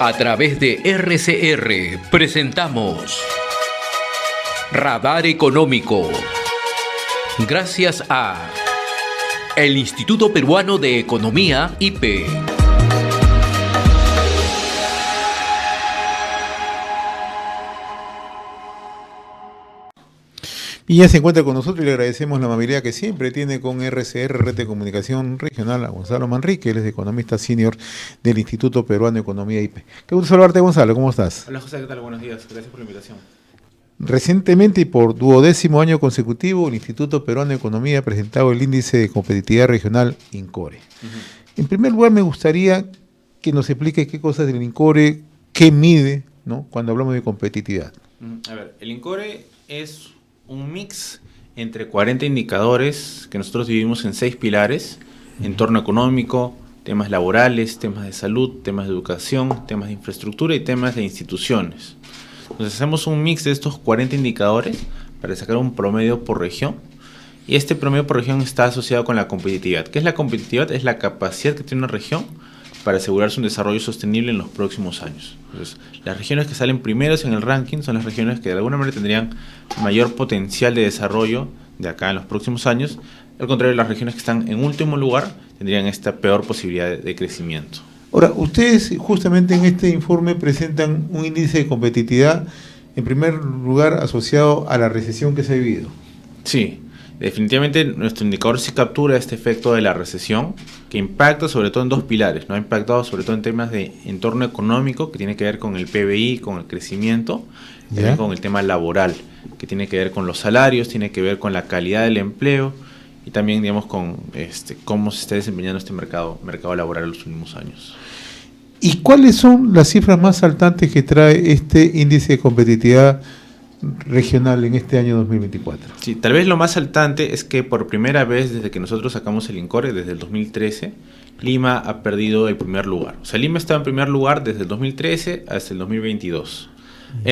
A través de RCR presentamos Radar Económico. Gracias a el Instituto Peruano de Economía, IPE. Y ya se encuentra con nosotros y le agradecemos la amabilidad que siempre tiene con RCR, Red de Comunicación Regional, a Gonzalo Manrique. Él es economista senior del Instituto Peruano de Economía, IPE. Qué gusto saludarte, Gonzalo, ¿cómo estás? Hola José, ¿qué tal? Buenos días, gracias por la invitación. Recientemente y por 12º año consecutivo, el Instituto Peruano de Economía ha presentado el Índice de Competitividad Regional INCORE. En primer lugar, me gustaría que nos explique qué cosas del INCORE, qué mide, ¿no?, cuando hablamos de competitividad. A ver, el INCORE es un mix entre 40 indicadores que nosotros dividimos en 6 pilares: entorno económico, temas laborales, temas de salud, temas de educación, temas de infraestructura y temas de instituciones. Entonces hacemos un mix de estos 40 indicadores para sacar un promedio por región, y este promedio por región está asociado con la competitividad. ¿Qué es la competitividad? Es la capacidad que tiene una región para asegurarse un desarrollo sostenible en los próximos años. Entonces, las regiones que salen primeros en el ranking son las regiones que de alguna manera tendrían mayor potencial de desarrollo de acá en los próximos años. Al contrario, las regiones que están en último lugar tendrían esta peor posibilidad de crecimiento. Ahora, ustedes justamente en este informe presentan un índice de competitividad, en primer lugar, asociado a la recesión que se ha vivido. Sí, definitivamente nuestro indicador sí captura este efecto de la recesión, que impacta sobre todo en 2 pilares, ¿no? Ha impactado sobre todo en temas de entorno económico, que tiene que ver con el PBI, con el crecimiento, y también con el tema laboral, que tiene que ver con los salarios, tiene que ver con la calidad del empleo, y también, digamos, con cómo se está desempeñando este mercado laboral en los últimos años. ¿Y cuáles son las cifras más saltantes que trae este índice de competitividad regional en este año 2024? Sí, tal vez lo más saltante es que por primera vez desde que nosotros sacamos el INCORE, desde el 2013, Lima ha perdido el primer lugar. O sea, Lima estaba en primer lugar desde el 2013 hasta el 2022,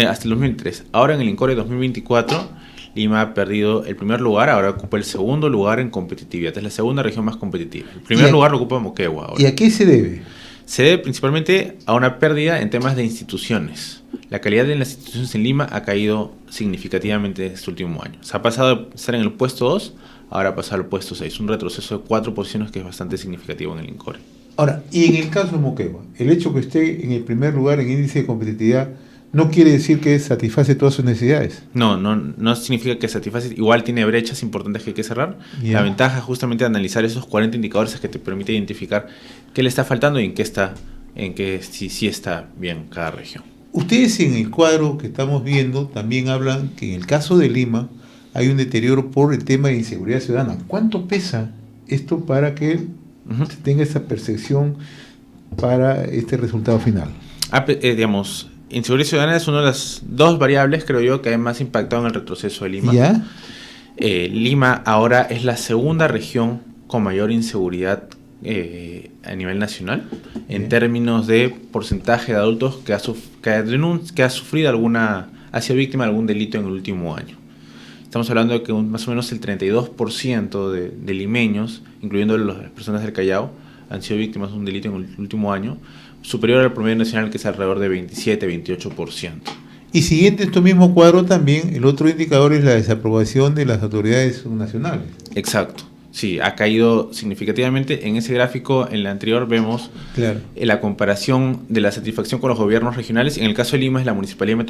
hasta el 2003. Ahora en el INCORE 2024, Lima ha perdido el primer lugar, ahora ocupa el segundo lugar en competitividad. Es la segunda región más competitiva. El primer lugar lo ocupa Moquegua ahora. ¿Y a qué se debe? Se debe principalmente a una pérdida en temas de instituciones. La calidad de las instituciones en Lima ha caído significativamente este último año. Se ha pasado de estar en el puesto 2, ahora ha pasado al puesto 6. Un retroceso de 4 posiciones que es bastante significativo en el INCORE. Ahora, y en el caso de Moquegua, el hecho que esté en el primer lugar en índice de competitividad no quiere decir que satisface todas sus necesidades. No significa que satisface. Igual tiene brechas importantes que hay que cerrar. La ventaja justamente de analizar esos 40 indicadores es que te permite identificar qué le está faltando y en qué sí está bien cada región. Ustedes en el cuadro que estamos viendo también hablan que en el caso de Lima hay un deterioro por el tema de inseguridad ciudadana. ¿Cuánto pesa esto para que se tenga esa percepción para este resultado final? Digamos, inseguridad ciudadana es una de las 2 variables, creo yo, que ha más impactado en el retroceso de Lima. ¿Ya? Lima ahora es la segunda región con mayor inseguridad a nivel nacional, en términos de porcentaje de adultos que ha sufrido ha sido víctima de algún delito en el último año. Estamos hablando de que más o menos el 32% de limeños, incluyendo las personas del Callao, han sido víctimas de un delito en el último año, superior al promedio nacional, que es alrededor de 27-28%. Y siguiente esto mismo cuadro también, el otro indicador es la desaprobación de las autoridades nacionales. Exacto. Sí, ha caído significativamente. En ese gráfico, en el anterior, vemos la comparación de la satisfacción con los gobiernos regionales. En el caso de Lima es la Municipalidad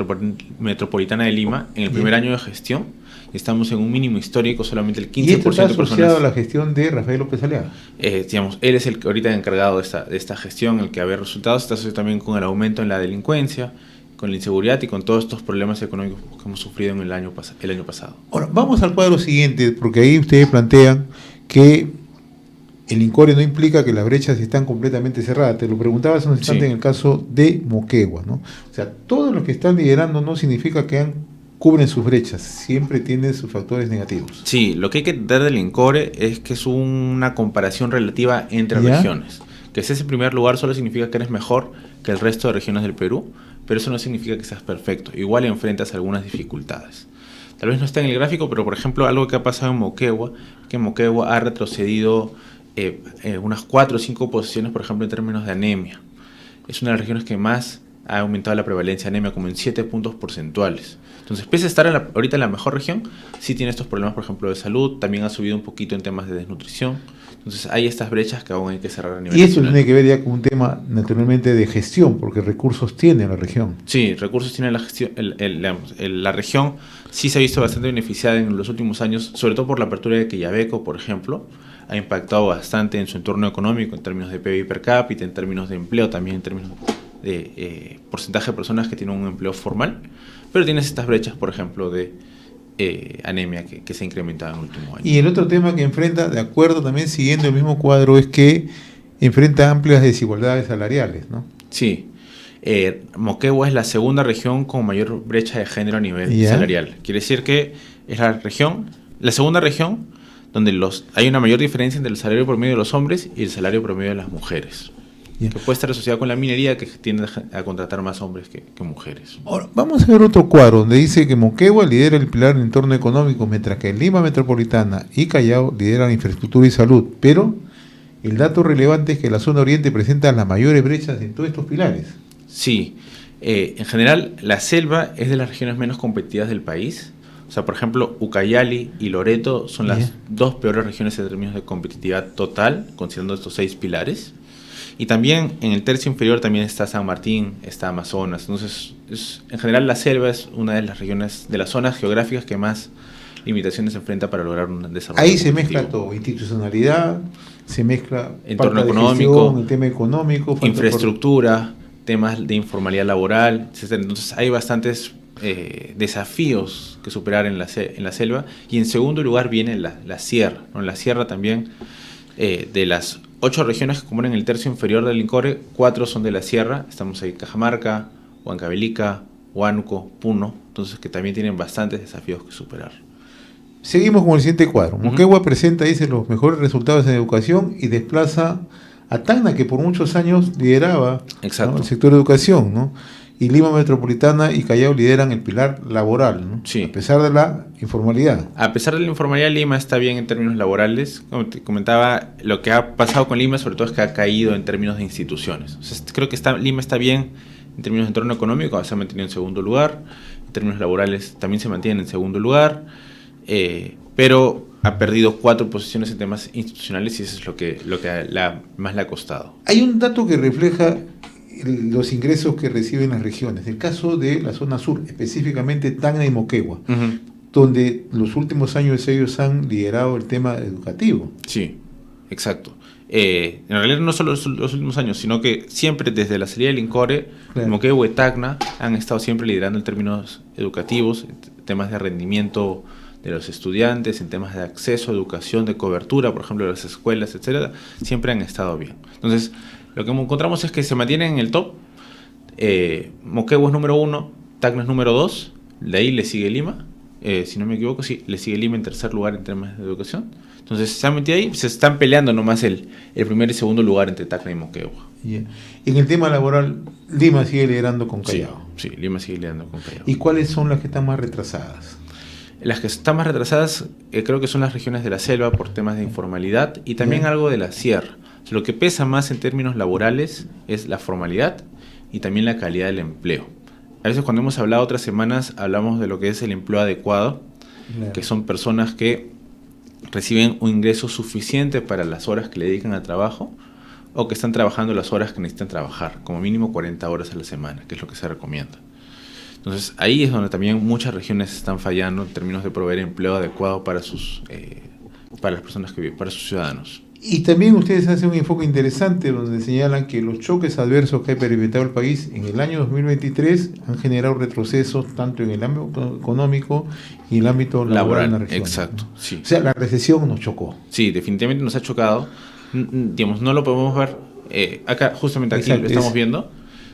Metropolitana de Lima, en el primer año de gestión. Estamos en un mínimo histórico, solamente el 15% ¿Y esto está de personas. asociado a la gestión de Rafael López Aliaga? Digamos, él es el que ahorita encargado de esta gestión, el que ve resultados. Está asociado también con el aumento en la delincuencia, con la inseguridad y con todos estos problemas económicos que hemos sufrido en el año pasado. Ahora, vamos al cuadro siguiente, porque ahí ustedes plantean que el INCORE no implica que las brechas están completamente cerradas. Te lo preguntaba hace un instante en el caso de Moquegua, ¿no? O sea, todos los que están liderando no significa que cubren sus brechas, siempre tienen sus factores negativos. Sí, lo que hay que entender del INCORE es que es una comparación relativa entre regiones. Que ese primer lugar solo significa que eres mejor que el resto de regiones del Perú, pero eso no significa que seas perfecto. Igual enfrentas algunas dificultades. Tal vez no está en el gráfico, pero por ejemplo algo que ha pasado en Moquegua, que Moquegua ha retrocedido unas 4 o 5 posiciones, por ejemplo, en términos de anemia. Es una de las regiones que más ha aumentado la prevalencia de anemia como en 7 puntos porcentuales. Entonces, pese a estar ahorita en la mejor región, sí tiene estos problemas, por ejemplo, de salud, también ha subido un poquito en temas de desnutrición. Entonces, hay estas brechas que aún hay que cerrar a nivel Y eso nacional. tiene que ver ya con un tema naturalmente de gestión, porque recursos tiene la región. Sí, recursos tiene la gestión, la región sí se ha visto bastante beneficiada en los últimos años, sobre todo por la apertura de Quellaveco, por ejemplo. Ha impactado bastante en su entorno económico, en términos de PIB per cápita, en términos de empleo, también en términos de porcentaje de personas que tienen un empleo formal. Pero tienes estas brechas, por ejemplo, de anemia que se ha incrementado en el último año. Y el otro tema que enfrenta, de acuerdo también siguiendo el mismo cuadro, es que enfrenta amplias desigualdades salariales, ¿no? Sí. Moquegua es la segunda región con mayor brecha de género a nivel salarial. Quiere decir que es la segunda región donde hay una mayor diferencia entre el salario promedio de los hombres y el salario promedio de las mujeres. Que puede estar asociado con la minería, que tiende a contratar más hombres que mujeres. Ahora, vamos a ver otro cuadro donde dice que Moquegua lidera el pilar en entorno económico, mientras que Lima Metropolitana y Callao lideran infraestructura y salud. Pero el dato relevante es que la zona oriente presenta las mayores brechas en todos estos pilares. Sí, en general la selva es de las regiones menos competitivas del país. O sea, por ejemplo, Ucayali y Loreto son las dos peores regiones en términos de competitividad total, considerando estos 6 pilares. Y también en el tercio inferior también está San Martín, está Amazonas. Entonces, en general la selva es una de las regiones, de las zonas geográficas que más limitaciones se enfrenta para lograr un desarrollo Ahí se competitivo. mezcla todo, institucionalidad, se mezcla entorno falta de económico, gestión, el tema económico, falta infraestructura, temas de informalidad laboral, etc. Entonces hay bastantes desafíos que superar en la selva. Y en segundo lugar viene la sierra, ¿no? En la sierra también, de las 8 regiones que componen el tercio inferior del INCORE, 4 son de la sierra. Estamos ahí Cajamarca, Huancavelica, Huánuco, Puno, entonces que también tienen bastantes desafíos que superar. Seguimos con el siguiente cuadro. Moquegua presenta, dice, los mejores resultados en educación y desplaza a Tacna, que por muchos años lideraba, ¿no?, el sector de educación, ¿no? Y Lima Metropolitana y Callao lideran el pilar laboral, ¿no? Sí. A pesar de la informalidad. A pesar de la informalidad, Lima está bien en términos laborales. Como te comentaba, lo que ha pasado con Lima sobre todo es que ha caído en términos de instituciones. O sea, creo que Lima está bien en términos de entorno económico, se ha mantenido en segundo lugar. En términos laborales también se mantiene en segundo lugar. Pero ha perdido 4 posiciones en temas institucionales y eso es lo que más le ha costado. Hay un dato que refleja los ingresos que reciben las regiones. El caso de la zona sur, específicamente Tacna y Moquegua, donde los últimos años ellos han liderado el tema educativo. Sí, exacto. En realidad no solo los últimos años, sino que siempre desde la salida del INCORE, claro, Moquegua y Tacna han estado siempre liderando en términos educativos, en temas de rendimiento de los estudiantes, en temas de acceso a educación, de cobertura, por ejemplo, de las escuelas, etcétera, siempre han estado bien. Entonces, lo que encontramos es que se mantienen en el top. Moquegua es número 1, Tacna es número 2, de ahí le sigue Lima, si no me equivoco, sí, le sigue Lima en tercer lugar en temas de educación. Entonces se han metido ahí, se están peleando nomás el primer y segundo lugar entre Tacna y Moquegua. Yeah. Y en el tema laboral, Lima sigue liderando con Callao. Sí, Lima sigue liderando con Callao. ¿Y cuáles son las que están más retrasadas? Las que están más retrasadas creo que son las regiones de la selva por temas de informalidad y también algo de la sierra. O sea, lo que pesa más en términos laborales es la formalidad y también la calidad del empleo. A veces cuando hemos hablado otras semanas hablamos de lo que es el empleo adecuado, que son personas que reciben un ingreso suficiente para las horas que le dedican al trabajo o que están trabajando las horas que necesitan trabajar, como mínimo 40 horas a la semana, que es lo que se recomienda. Entonces ahí es donde también muchas regiones están fallando en términos de proveer empleo adecuado para las personas que viven, para sus ciudadanos. Y también ustedes hacen un enfoque interesante donde señalan que los choques adversos que ha experimentado el país en el año 2023 han generado retrocesos tanto en el ámbito económico y el ámbito laboral en la región. Exacto, ¿no? Sí. O sea, la recesión nos chocó. Sí, definitivamente nos ha chocado. Digamos, no lo podemos ver acá, justamente aquí lo estamos viendo.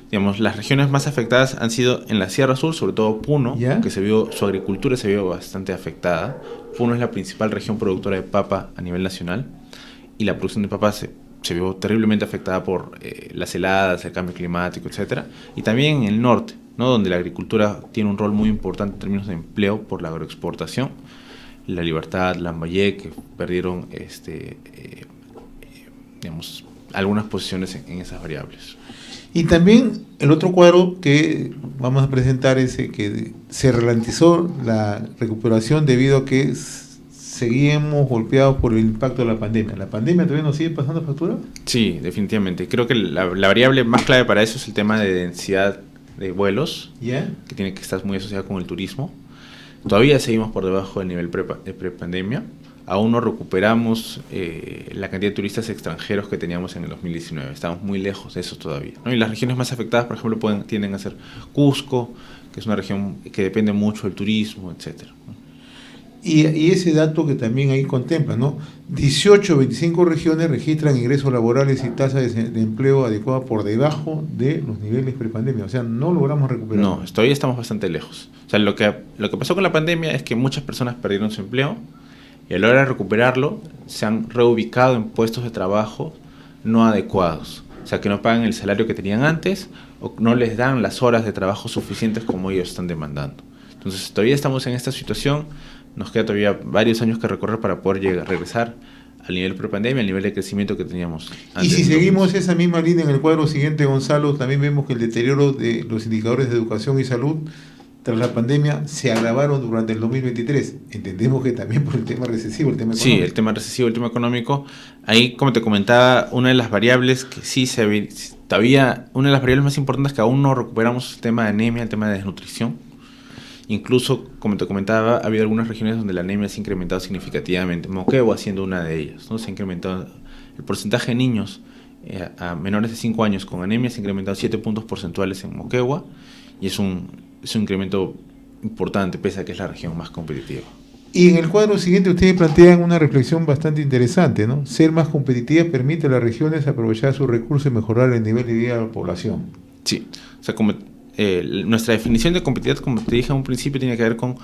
Digamos, las regiones más afectadas han sido en la Sierra Sur, sobre todo Puno, que su agricultura se vio bastante afectada. Puno es la principal región productora de papa a nivel nacional y la producción de papa se vio terriblemente afectada por las heladas, el cambio climático, etcétera. Y también en el norte, ¿no?, donde la agricultura tiene un rol muy importante en términos de empleo por la agroexportación. La Libertad, Lambayeque, que perdieron digamos, algunas posiciones en esas variables. Y también el otro cuadro que vamos a presentar es que se ralentizó la recuperación debido a que seguimos golpeados por el impacto de la pandemia. ¿La pandemia todavía nos sigue pasando factura? Sí, definitivamente. Creo que la variable más clave para eso es el tema de densidad de vuelos, ¿Ya? que tiene que estar muy asociado con el turismo. Todavía seguimos por debajo del nivel de prepandemia. Aún no recuperamos la cantidad de turistas extranjeros que teníamos en el 2019. Estamos muy lejos de eso todavía, ¿no? Y las regiones más afectadas, por ejemplo, tienden a ser Cusco, que es una región que depende mucho del turismo, etcétera. Y ese dato que también ahí contempla, ¿no? 18 o 25 regiones registran ingresos laborales y tasas de empleo adecuadas por debajo de los niveles prepandemia. O sea, no logramos recuperar. No, todavía estamos bastante lejos. O sea, lo que pasó con la pandemia es que muchas personas perdieron su empleo y a la hora de recuperarlo se han reubicado en puestos de trabajo no adecuados. O sea, que no pagan el salario que tenían antes o no les dan las horas de trabajo suficientes como ellos están demandando. Entonces, todavía estamos en esta situación. Nos queda todavía varios años que recorrer para poder regresar al nivel prepandemia, al nivel de crecimiento que teníamos antes. Y si seguimos esa misma línea en el cuadro siguiente, Gonzalo, también vemos que el deterioro de los indicadores de educación y salud tras la pandemia se agravaron durante el 2023. Entendemos que también por el tema recesivo, el tema económico. Sí, el tema recesivo, el tema económico. Ahí, como te comentaba, una de las variables que sí todavía, una de las variables más importantes que aún no recuperamos, el tema de anemia, el tema de desnutrición. Incluso, como te comentaba, ha habido algunas regiones donde la anemia se ha incrementado significativamente. Moquegua siendo una de ellas, ¿no? Se ha incrementado el porcentaje de niños a menores de 5 años con anemia, se ha incrementado 7 puntos porcentuales en Moquegua, y es un incremento importante, pese a que es la región más competitiva. Y en el cuadro siguiente ustedes plantean una reflexión bastante interesante, ¿no? Ser más competitivas permite a las regiones aprovechar sus recursos y mejorar el nivel de vida de la población. Sí, o sea, como nuestra definición de competitividad, como te dije en un principio, tiene que ver con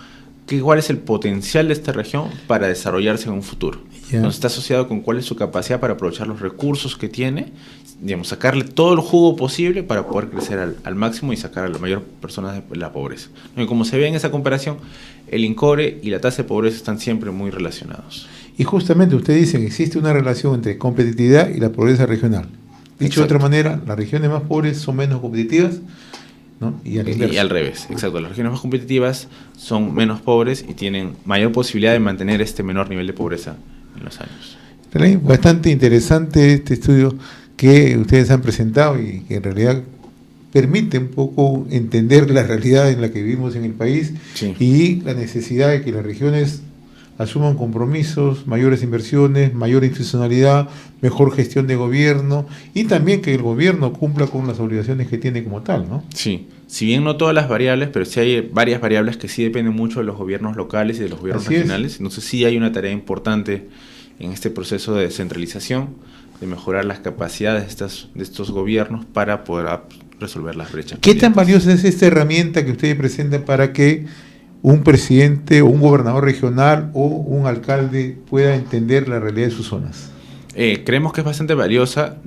cuál es el potencial de esta región para desarrollarse en un futuro. Entonces, está asociado con cuál es su capacidad para aprovechar los recursos que tiene, digamos, sacarle todo el jugo posible para poder crecer al máximo y sacar a la mayor personas de la pobreza. Y como se ve en esa comparación, el INCORE y la tasa de pobreza están siempre muy relacionados. Y justamente usted dice que existe una relación entre competitividad y la pobreza regional. Dicho de otra manera, las regiones más pobres son menos competitivas, ¿no? Y al revés, exacto. Las regiones más competitivas son menos pobres y tienen mayor posibilidad de mantener este menor nivel de pobreza en los años. Bastante interesante este estudio que ustedes han presentado y que en realidad permite un poco entender la realidad en la que vivimos en el país. Sí. Y la necesidad de que las regiones asuman compromisos, mayores inversiones, mayor institucionalidad, mejor gestión de gobierno y también que el gobierno cumpla con las obligaciones que tiene como tal, ¿no? Sí, si bien no todas las variables, pero sí hay varias variables que sí dependen mucho de los gobiernos locales y de los gobiernos regionales. Entonces sí hay una tarea importante en este proceso de descentralización, de mejorar las capacidades de estos gobiernos para poder resolver las brechas. ¿Qué tan valiosa es esta herramienta que ustedes presentan para que un presidente o un gobernador regional o un alcalde pueda entender la realidad de sus zonas? Creemos que es bastante valiosa.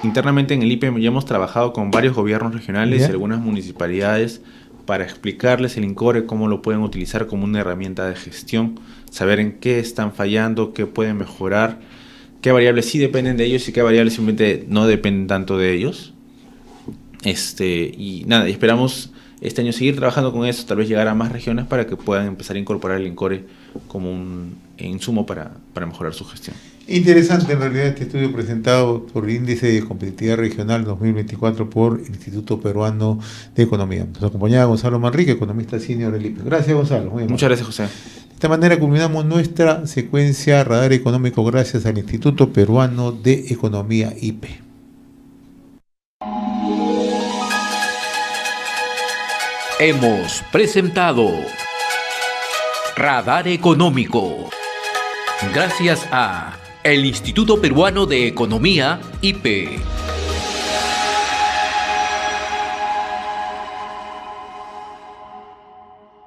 Internamente en el IPE ya hemos trabajado con varios gobiernos regionales y algunas municipalidades para explicarles el INCORE, cómo lo pueden utilizar como una herramienta de gestión, saber en qué están fallando, qué pueden mejorar, qué variables sí dependen de ellos y qué variables simplemente no dependen tanto de ellos. Y nada, esperamos este año seguir trabajando con eso, tal vez llegar a más regiones para que puedan empezar a incorporar el INCORE como un insumo para mejorar su gestión. Interesante en realidad este estudio presentado por el Índice de Competitividad Regional 2024 por el Instituto Peruano de Economía. Nos acompañaba Gonzalo Manrique, economista senior del IPE. Gracias, Gonzalo. Muchas gracias, José. De esta manera culminamos nuestra secuencia Radar Económico gracias al Instituto Peruano de Economía IPE. Hemos presentado Radar Económico. Gracias a el Instituto Peruano de Economía, IPE.